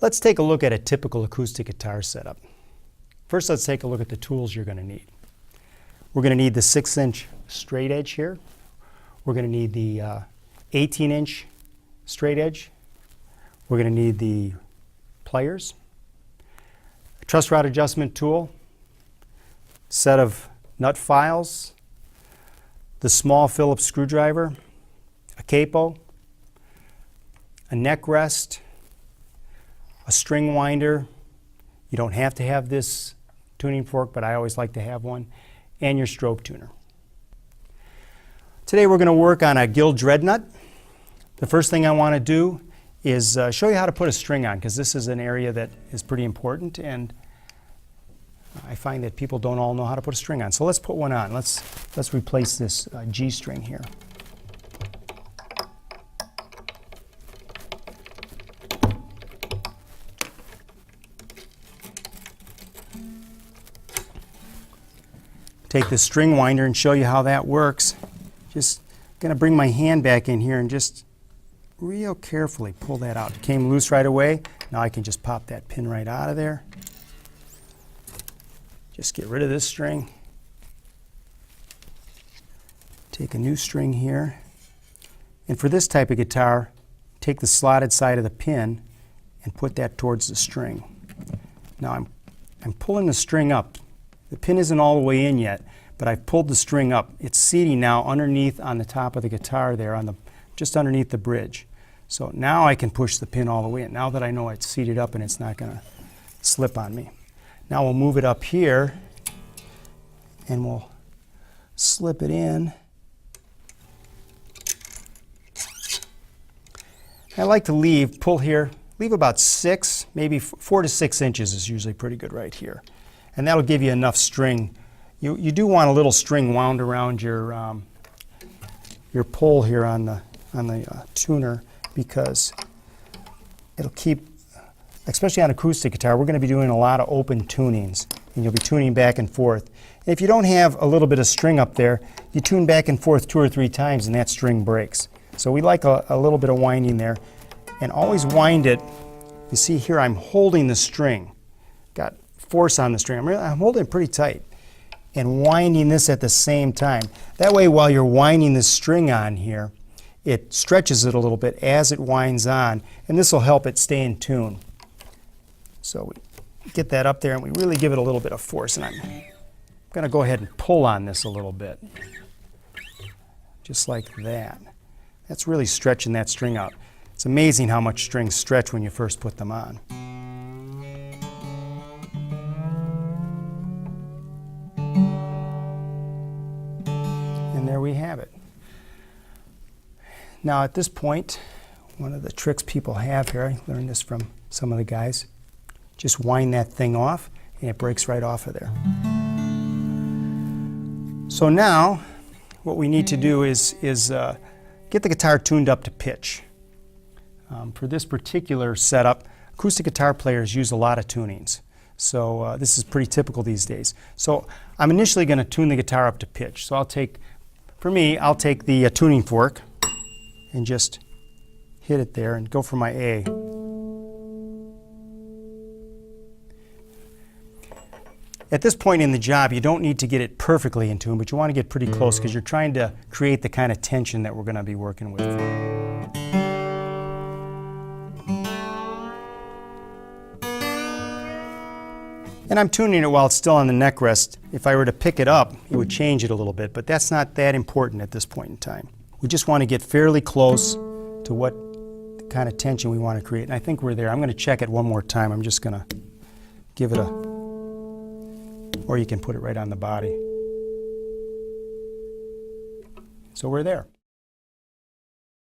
Let's take a look at a typical acoustic guitar setup. First, let's take a look at the tools you're going to need. We're going to need the 6-inch straight edge here. We're going to need the 18-inch straight edge. We're going to need the pliers, a truss rod adjustment tool, set of nut files, the small Phillips screwdriver, a capo, a neck rest, a string winder. You don't have to have this tuning fork, but I always like to have one, and your strobe tuner. Today we're going to work on a gill dread nut. The first thing I want to do is show you how to put a string on, because this is an area that is pretty important, and I find that people don't all know how to put a string on. So let's put one on. Let's replace this G string here. Take the string winder and show you how that works. Just gonna bring my hand back in here and just real carefully pull that out. It came loose right away. Now I can just pop that pin right out of there. Just get rid of this string. Take a new string here. And for this type of guitar, take the slotted side of the pin and put that towards the string. Now I'm pulling the string up. The pin isn't all the way in yet, but I've pulled the string up. It's seating now underneath on the top of the guitar there, just underneath the bridge. So now I can push the pin all the way in, now that I know it's seated up and it's not going to slip on me. Now we'll move it up here and we'll slip it in. I like to pull here, leave about 6, maybe 4 to 6 inches is usually pretty good right here. And that'll give you enough string. You do want a little string wound around your pole here on the tuner, because it'll keep, especially on acoustic guitar, we're going to be doing a lot of open tunings, and you'll be tuning back and forth. And if you don't have a little bit of string up there, you tune back and forth 2 or 3 times and that string breaks. So we like a little bit of winding there, and always wind it. You see here I'm holding the string, got force on the string. I'm holding it pretty tight and winding this at the same time. That way, while you're winding this string on here, it stretches it a little bit as it winds on, and this will help it stay in tune. So we get that up there and we really give it a little bit of force, and I'm going to go ahead and pull on this a little bit, just like that. That's really stretching that string out. It's amazing how much strings stretch when you first put them on. And there we have it. Now at this point, one of the tricks people have here, I learned this from some of the guys, just wind that thing off and it breaks right off of there. So now what we need to do is get the guitar tuned up to pitch. For this particular setup, acoustic guitar players use a lot of tunings. So this is pretty typical these days. So I'm initially going to tune the guitar up to pitch. So I'll take the tuning fork and just hit it there and go for my A. At this point in the job, you don't need to get it perfectly in tune, but you want to get pretty close because you're trying to create the kind of tension that we're going to be working with. And I'm tuning it while it's still on the neck rest. If I were to pick it up, it would change it a little bit, but that's not that important at this point in time. We just want to get fairly close to what kind of tension we want to create, and I think we're there. I'm going to check it one more time. I'm just going to give it or you can put it right on the body. So we're there.